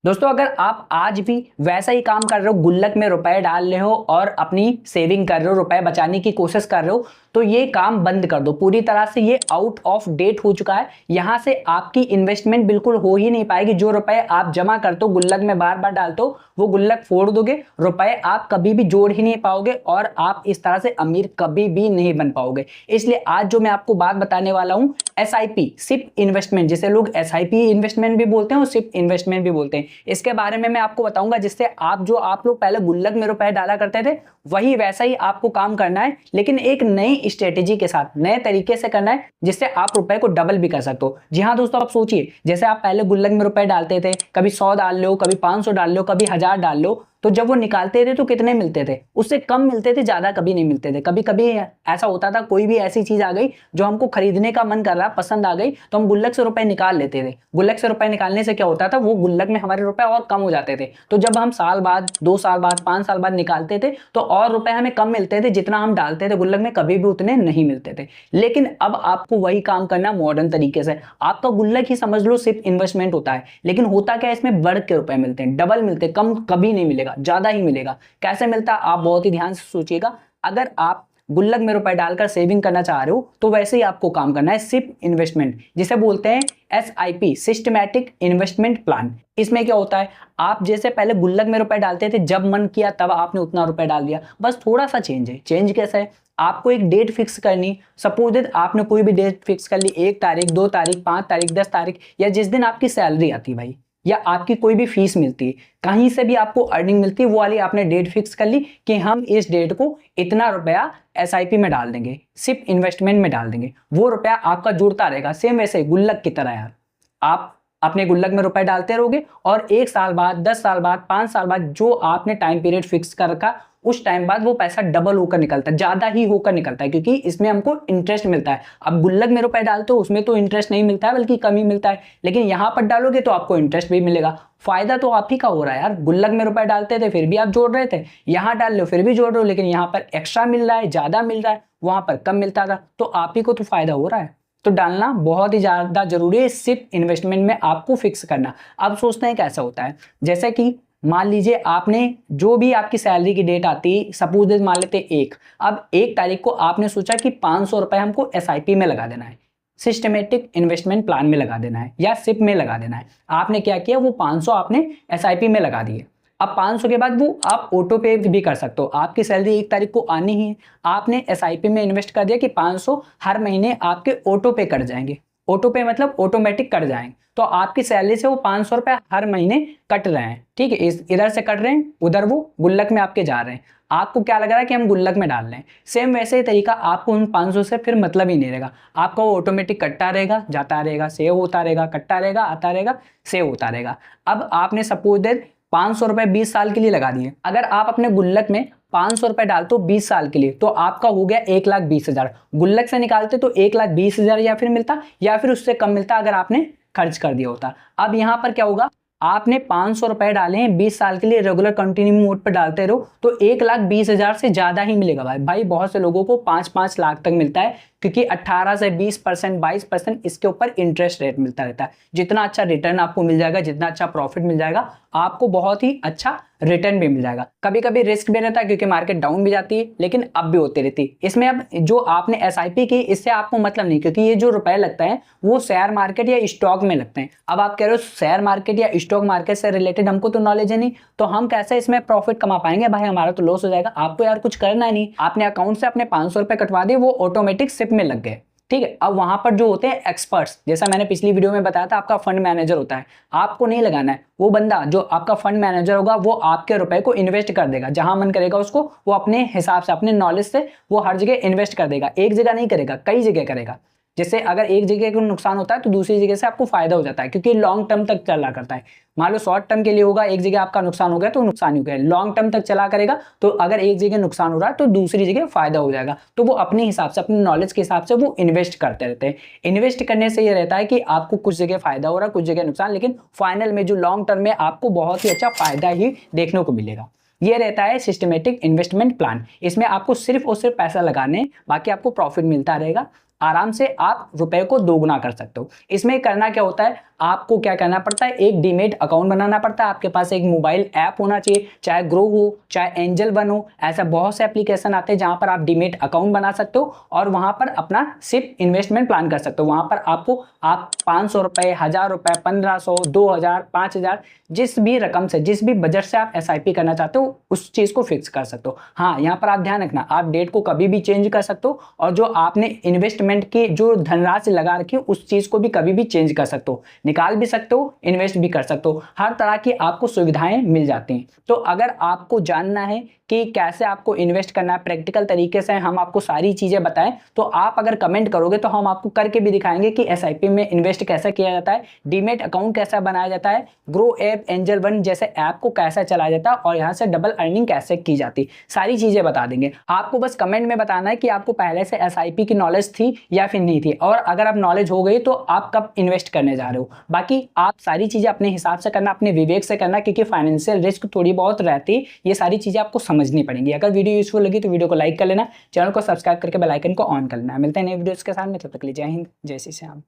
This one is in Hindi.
दोस्तों, अगर आप आज भी वैसा ही काम कर रहे हो, गुल्लक में रुपए डाल रहे हो और अपनी सेविंग कर रहे हो, रुपए बचाने की कोशिश कर रहे हो, तो ये काम बंद कर दो। पूरी तरह से ये आउट ऑफ डेट हो चुका है। यहां से आपकी इन्वेस्टमेंट बिल्कुल हो ही नहीं पाएगी। जो रुपए आप जमा करते हो, गुल्लक में बार बार डालते हो, वो गुल्लक फोड़ दोगे, रुपए आप कभी भी जोड़ ही नहीं पाओगे और आप इस तरह से अमीर कभी भी नहीं बन पाओगे। इसलिए आज जो मैं आपको बात बताने वाला हूं, एसआईपी, सिप इन्वेस्टमेंट, जिसे लोग एसआईपी इन्वेस्टमेंट भी बोलते हैं और सिप इन्वेस्टमेंट भी बोलते हैं, इसके बारे में मैं आपको बताऊंगा, जिससे आप लोग पहले गुल्लक में रुपए डाला करते थे, वही वैसा ही आपको काम करना है, लेकिन एक नई स्ट्रेटेजी के साथ, नए तरीके से करना है, जिससे आप रुपए को डबल भी कर सकते हो। जी हाँ दोस्तों, आप सोचिए, जैसे आप पहले गुल्लक में रुपए डालते थे, कभी 100 डाल लो, कभी 500 डाल लो, कभी 1000 डाल लो, तो जब वो निकालते थे तो कितने मिलते थे? उससे कम मिलते थे, ज्यादा कभी नहीं मिलते थे। कभी कभी ऐसा होता था, कोई भी ऐसी चीज आ गई जो हमको खरीदने का मन कर रहा, पसंद आ गई, तो हम गुल्लक से रुपए निकाल लेते थे। गुल्लक से रुपए निकालने से क्या होता था, वो गुल्लक में हमारे रुपए और कम हो जाते थे। तो जब हम साल बाद, 2 साल बाद, 5 साल बाद निकालते थे, तो और रुपए हमें कम मिलते थे, जितना हम डालते थे गुल्लक में कभी भी उतने नहीं मिलते थे। लेकिन अब आपको वही काम करना मॉडर्न तरीके से। आपका गुल्लक ही समझ लो सिर्फ इन्वेस्टमेंट होता है, लेकिन होता क्या है, इसमें बढ़ के रुपए मिलते हैं, डबल मिलते हैं, कम कभी नहीं मिलेगा, ज्यादा ही मिलेगा। कैसे मिलता है, आप बहुत ही ध्यान से सोचिएगा। अगर आप गुल्लक में रुपए डालकर सेविंग करना चाह रहे हो, तो वैसे ही आपको काम करना है, सिप इन्वेस्टमेंट, जिसे बोलते हैं एसआईपी, सिस्टमैटिक इन्वेस्टमेंट प्लान। इसमें क्या होता है, आप जैसे पहले गुल्लक में रुपए डालते थे, जब मन किया तब आपने उतना रुपए डाल दिया, बस थोड़ा सा चेंज है। चेंज कैसा है, आपको एक डेट फिक्स करनी। सपोज दैट आपने कोई भी डेट फिक्स कर ली, 1 तारीख, 2 तारीख, 5 तारीख, 10 तारीख, या जिस दिन आपकी सैलरी आती भाई, या आपकी कोई भी फीस मिलती है, कहीं से भी आपको अर्निंग मिलती है, वो वाली आपने डेट फिक्स कर ली कि हम इस डेट को इतना रुपया एसआईपी में डाल देंगे, सिप इन्वेस्टमेंट में डाल देंगे। वो रुपया आपका जुड़ता रहेगा, सेम वैसे गुल्लक की तरह यार। आप अपने गुल्लक में रुपए डालते रहोगे और 1 साल बाद, 10 साल बाद, 5 साल बाद, जो आपने टाइम पीरियड फिक्स कर रखा, उस टाइम बाद वो पैसा डबल होकर निकलता है, ज्यादा ही होकर निकलता है, क्योंकि इसमें हमको इंटरेस्ट मिलता है। अब गुल्लक में रुपए डालते हो, उसमें तो इंटरेस्ट नहीं मिलता है, बल्कि कम ही मिलता है, लेकिन यहां पर डालोगे तो आपको इंटरेस्ट भी मिलेगा। फायदा तो आप ही का हो रहा है यार। गुल्लक में रुपए डालते थे, फिर भी आप जोड़ रहे थे, यहां डाल लो फिर भी जोड़ रहे हो, लेकिन यहां पर एक्स्ट्रा मिल रहा है, ज्यादा मिल रहा है, वहां पर कम मिलता था, तो आप ही को तो फायदा हो रहा है। तो डालना बहुत ही ज्यादा जरूरी है, सिप इन्वेस्टमेंट में आपको फिक्स करना। अब सोचते हैं कैसा होता है, जैसे कि मान लीजिए आपने, जो भी आपकी सैलरी की डेट आती, सपोज मान लेते 1, अब 1 तारीख को आपने सोचा कि 500 रुपए हमको एसआईपी में लगा देना है, सिस्टमेटिक इन्वेस्टमेंट प्लान में लगा देना है, या सिप में लगा देना है। आपने क्या किया, वो 500 आपने एसआईपी में लगा दिए। अब 500 के बाद वो आप ऑटो पे भी कर सकते हो। आपकी सैलरी 1 तारीख को आनी ही है, आपने एसआईपी में इन्वेस्ट कर दिया कि 500 हर महीने आपके ऑटो पे कट जाएंगे। ऑटो पे मतलब ऑटोमेटिक कट जाएंगे, तो आपकी सैलरी से वो 500 रुपए हर महीने कट रहे हैं। ठीक है, इधर से कट रहे हैं, उधर वो गुल्लक में आपके जा रहे हैं। आपको क्या लग रहा है कि हम गुल्लक में डाल रहे हैं, सेम वैसे ही तरीका, आपको उन 500 से फिर मतलब ही नहीं रहेगा। आपका वो ऑटोमेटिक कटता रहेगा, जाता रहेगा, सेव होता रहेगा, कटता रहेगा, आता रहेगा, सेव होता रहेगा। अब आपने सपोज दैट 500 रुपए 20 साल के लिए लगा दिए। अगर आप अपने गुल्लक में 500 रुपए डालते हो 20 साल के लिए, तो आपका हो गया 1,20,000। गुल्लक से निकालते तो 1,20,000 या फिर मिलता, या फिर उससे कम मिलता अगर आपने खर्च कर दिया होता। अब यहां पर क्या होगा, आपने 500 रुपए डाले हैं 20 साल के लिए, रेगुलर कंटिन्यू मोड पर डालते रहो, तो 1,20,000 से ज्यादा ही मिलेगा भाई। बहुत से लोगों को 5-5 लाख तक मिलता है, क्योंकि 18 से 20%, 22% इसके ऊपर इंटरेस्ट रेट मिलता रहता है। जितना अच्छा रिटर्न आपको मिल जाएगा, जितना अच्छा प्रॉफिट मिल जाएगा, आपको बहुत ही अच्छा रिटर्न भी मिल जाएगा। कभी कभी रिस्क भी रहता है, क्योंकि मार्केट डाउन भी जाती है, लेकिन अब भी होती रहती है। इसमें अब जो आपने एसआईपी की, इससे आपको मतलब नहीं, क्योंकि ये जो रुपए लगता है वो शेयर मार्केट या स्टॉक में लगते हैं। अब आप कह रहे हो शेयर मार्केट या स्टॉक मार्केट से रिलेटेड हमको तो नॉलेज है नहीं, तो हम कैसे इसमें प्रॉफिट कमा पाएंगे भाई, हमारा तो लॉस हो जाएगा। आपको यार कुछ करना है नहीं, आपने अकाउंट से अपने 500 रुपए कटवा दिए, वो ऑटोमेटिक सिप में लग गए। ठीक है, अब वहां पर जो होते हैं एक्सपर्ट्स, जैसा मैंने पिछली वीडियो में बताया था, आपका फंड मैनेजर होता है, आपको नहीं लगाना है। वो बंदा जो आपका फंड मैनेजर होगा, वो आपके रुपए को इन्वेस्ट कर देगा, जहां मन करेगा उसको, वो अपने हिसाब से, अपने नॉलेज से वो हर जगह इन्वेस्ट कर देगा। एक जगह नहीं करेगा, कई जगह करेगा। जैसे अगर एक जगह को नुकसान होता है, तो दूसरी जगह से आपको फायदा हो जाता है, क्योंकि लॉन्ग टर्म तक चला करता है। मान लो शॉर्ट टर्म के लिए होगा, एक जगह आपका नुकसान हो गया तो नुकसान ही हो गया। लॉन्ग टर्म तक चला करेगा, तो अगर एक जगह नुकसान हो रहा है तो दूसरी जगह फायदा हो जाएगा। तो वो अपने हिसाब से, अपने नॉलेज के हिसाब से वो इन्वेस्ट करते रहते हैं। इन्वेस्ट करने से ये रहता है कि आपको कुछ जगह फायदा हो रहा है, कुछ जगह नुकसान, लेकिन फाइनल में जो लॉन्ग टर्म में आपको बहुत ही अच्छा फायदा ही देखने को मिलेगा। ये रहता है सिस्टमेटिक इन्वेस्टमेंट प्लान। इसमें आपको सिर्फ और सिर्फ पैसा लगाने, बाकी आपको प्रॉफिट मिलता रहेगा। आराम से आप रुपए को दोगुना कर सकते हो। इसमें करना क्या होता है, आपको क्या करना पड़ता है, एक डीमेट अकाउंट बनाना पड़ता है, आपके पास एक मोबाइल ऐप होना चाहिए, चाहे ग्रो हो चाहे एंजल वन हो, ऐसा बहुत से एप्लीकेशन आते हैं जहां पर आप डीमेट अकाउंट बना सकते हो और वहां पर अपना सिर्फ इन्वेस्टमेंट प्लान कर सकते हो। वहां पर आपको आप 500 रुपए, 1000 रुपए, 1500, 2000, 5000, जिस भी रकम से, जिस भी बजट से आप एसआईपी करना चाहते हो उस चीज को फिक्स कर सकते हो। हाँ, यहाँ पर आप ध्यान रखना, आप डेट को कभी भी चेंज कर सकते हो और जो आपने इन्वेस्टमेंट की जो धनराशि लगा रखी है उस चीज को भी कभी भी चेंज कर सकते हो, निकाल भी सकते हो, इन्वेस्ट भी कर सकते हो, हर तरह की आपको सुविधाएं मिल जाती हैं। तो अगर आपको जानना है कि कैसे आपको इन्वेस्ट करना है प्रैक्टिकल तरीके से, हम आपको सारी चीजें बताएं, तो आप अगर कमेंट करोगे तो हम आपको करके भी दिखाएंगे कि एसआईपी में इन्वेस्ट कैसे किया जाता है, डीमेट अकाउंट कैसा बनाया जाता है, ग्रो ऐप, एंजल वन जैसे ऐप को कैसे चलाया जाता है और यहाँ से डबल अर्निंग कैसे की जाती, सारी चीजें बता देंगे। आपको बस कमेंट में बताना है कि आपको पहले से एसआईपी की नॉलेज थी या फिर नहीं थी, और अगर आप नॉलेज हो गई तो आप कब इन्वेस्ट करने जा रहे हो। बाकी आप सारी चीजें अपने हिसाब से करना, अपने विवेक से करना, क्योंकि फाइनेंशियल रिस्क थोड़ी बहुत रहती है, ये सारी चीजें आपको समझनी पड़ेंगी। अगर वीडियो यूजफुल लगी तो वीडियो को लाइक कर लेना, चैनल को सब्सक्राइब करके बेल आइकन को ऑन कर लेना। मिलते हैं नए वीडियोस के साथ में, तब तक के लिए जय हिंद, जय श्री श्याम।